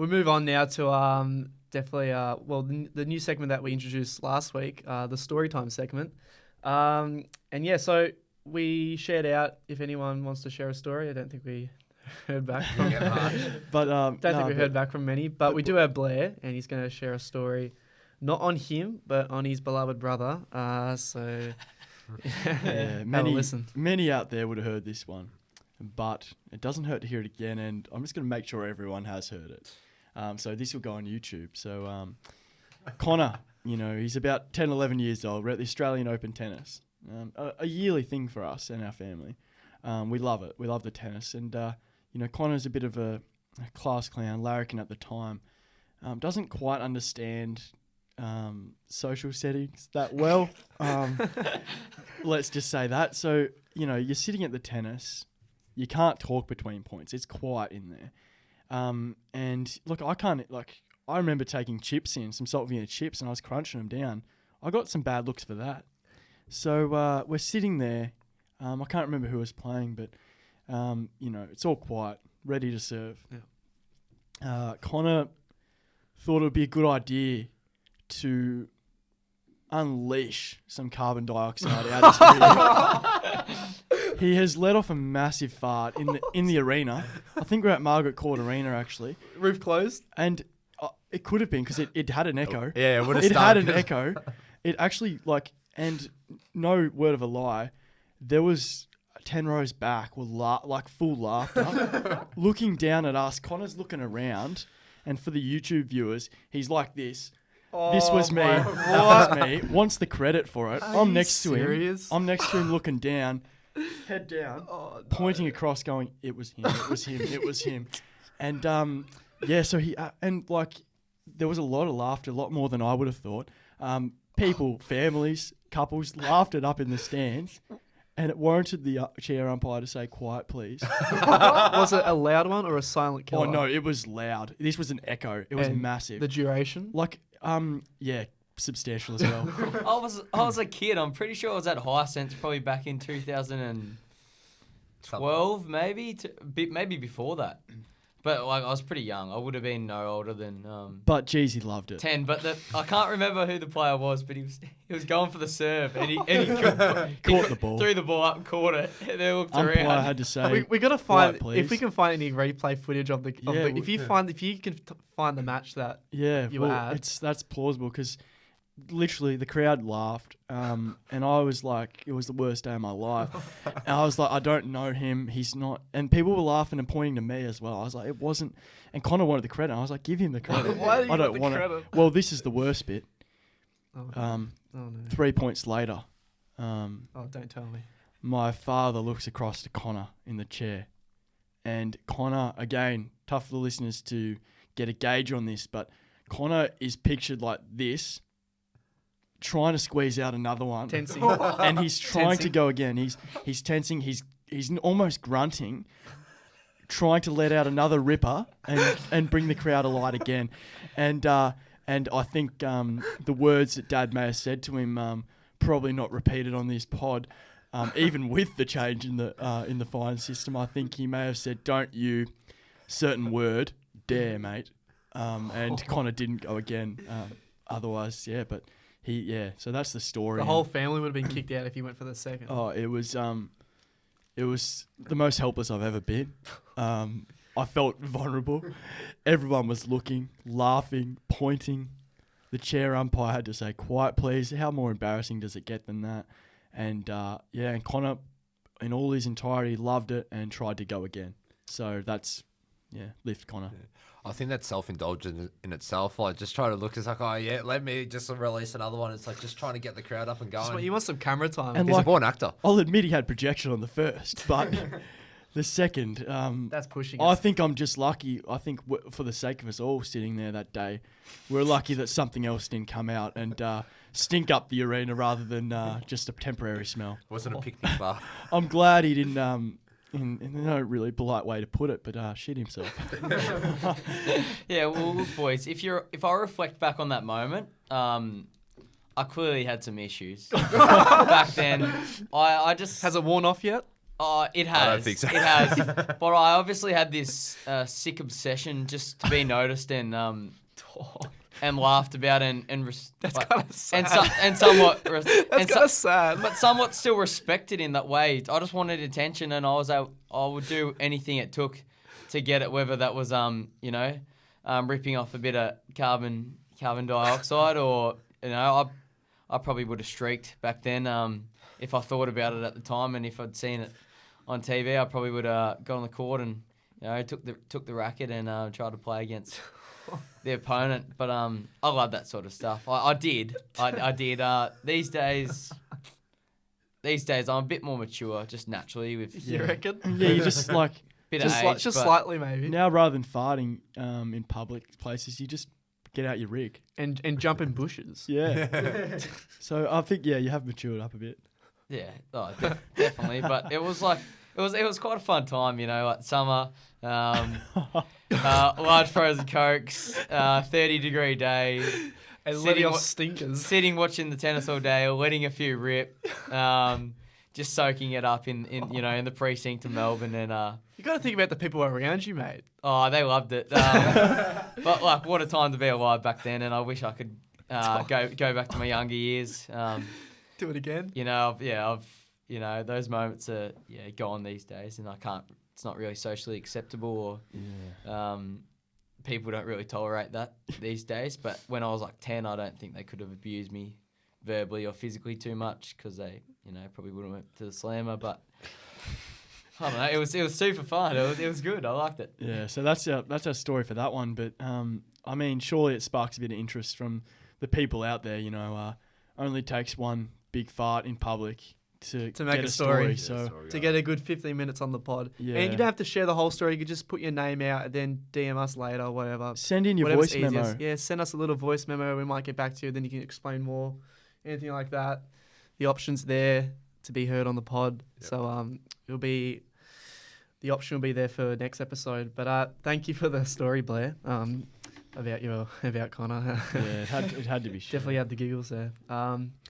we'll move on now to definitely the new segment that we introduced last week, the Storytime segment. So we shared out if anyone wants to share a story. I don't think we heard back from heard back from many, but we do have Blair, and he's going to share a story, not on him, but on his beloved brother. Many out there would have heard this one, but it doesn't hurt to hear it again, and I'm just going to make sure everyone has heard it. So this will go on YouTube. So Connor, he's about 10, 11 years old. We're at the Australian Open tennis, a yearly thing for us and our family. We love it. We love the tennis, and Connor's a bit of a class clown, larrikin at the time. Doesn't quite understand social settings that well. Let's just say that. So, you're sitting at the tennis. You can't talk between points. It's quiet in there. And look, I remember taking chips in, some salt vinegar chips, and I was crunching them down. I got some bad looks for that. So we're sitting there. I can't remember who was playing, but, it's all quiet, ready to serve. Yeah. Connor thought it would be a good idea to unleash some carbon dioxide out of his beard. He has let off a massive fart in the arena. I think we're at Margaret Court Arena, actually. Roof closed? And it could have been, because it had an echo. Yeah, it would have It had an echo. It actually, and no word of a lie, there was 10 rows back with full laughter, looking down at us. Connor's looking around, and for the YouTube viewers, he's like this. This was me. That was me. Wants the credit for it. I'm next to him. I'm next to him looking down, head down, pointing across, going, "It was him. It was him. It was him." And so he there was a lot of laughter, a lot more than I would have thought. People, families, couples laughed it up in the stands. And it warranted the chair umpire to say, "Quiet, please." Was it a loud one or a silent killer? Oh, no, it was loud. This was an echo. It was massive. The duration? Substantial as well. I was a kid. I'm pretty sure I was at Hisense probably back in 2012, maybe before that. But I was pretty young. I would have been no older than. But geez, he loved it. 10. But I can't remember who the player was. But he was going for the serve, and he caught the ball, threw the ball up, and caught it. And they looked umpire around. had to say, we got to find if we can find any replay footage of the. If you can find the match that you had, that's plausible, because literally the crowd laughed, and I was like, it was the worst day of my life. And I was like, I don't know him, he's not, and people were laughing and pointing to me as well. I was like, it wasn't, and Connor wanted the credit. I was like, give him the credit. Why do you I don't want want it. Well, this is the worst bit. No. 3 points later, don't tell me. my father looks across to Connor in the chair, and Connor, again, tough for the listeners to get a gauge on this, but Connor is pictured like this, trying to squeeze out another one. Tensing. And he's trying to go again. He's tensing. He's almost grunting, trying to let out another ripper and bring the crowd alight again. And I think the words that Dad may have said to him, probably not repeated on this pod, even with the change in the fine system. I think he may have said, "Don't you certain word dare, mate." And Connor didn't go again. Otherwise, yeah, but. So that's the story. The whole family would have been kicked out if he went for the second. Oh, it was the most helpless I've ever been. I felt vulnerable. Everyone was looking, laughing, pointing. The chair umpire had to say, "Quiet, please." How more embarrassing does it get than that? And and Connor, in all his entirety, loved it and tried to go again. So that's, lift Connor. Yeah. I think that's self-indulgent in itself. Like, just trying to look, it's like, let me just release another one. It's like just trying to get the crowd up and going. You want some camera time. And he's a born actor. I'll admit he had projection on the first, but the second... that's pushing I think I'm just lucky. I think for the sake of us all sitting there that day, we're lucky that something else didn't come out and stink up the arena rather than just a temporary smell. It wasn't a picnic bar. I'm glad he didn't... in no really polite way to put it, but shit himself. Yeah, well, look, boys, if I reflect back on that moment, I clearly had some issues back then. I just Has it worn off yet? Oh, it has. I don't think so. It has. But I obviously had this sick obsession just to be noticed and laughed about That's like, kind of sad. and somewhat That's kind of sad. but somewhat still respected in that way. I just wanted attention, and I would do anything it took to get it, whether that was ripping off a bit of carbon dioxide, or I probably would have streaked back then if I thought about it at the time, and if I'd seen it on TV, I probably would have got on the court and took the racket and tried to play against the opponent. But I love that sort of stuff. I did. These days I'm a bit more mature, just naturally with You reckon? Yeah, you just like bit Just, of like, age. just but- slightly maybe. now rather than farting in public places, you just get out your rig. And jump in bushes. Yeah. So I think you have matured up a bit. Yeah, definitely. But it was quite a fun time, like summer, large frozen cokes, 30-degree day, And Sitting letting off wa- stinkers. sitting watching the tennis all day, or letting a few rip, just soaking it up in the precinct of Melbourne, and You got to think about the people around you, mate. they loved it. But like, what a time to be alive back then, and I wish I could go back to my younger years. Do it again. I've those moments are gone these days, and I can't. It's not really socially acceptable, or people don't really tolerate that these days. But when I was like 10, I don't think they could have abused me verbally or physically too much, because they probably wouldn't went to the slammer. But I don't know. It was super fun. It was good. I liked it. Yeah, so that's our story for that one. But I mean, surely it sparks a bit of interest from the people out there. Only takes one big fart in public to make get a story. So To get a good 15 minutes on the pod. Yeah. And you don't have to share the whole story. You could just put your name out and then DM us later or whatever. send in your Whatever's voice memo. easiest. Yeah, send us a little voice memo. We might get back to you. Then you can explain more. Anything like that. The option's there to be heard on the pod. Yep. So the option will be there for next episode. But thank you for the story, Blair. About Connor. Yeah, it had to be shared. Definitely had the giggles there.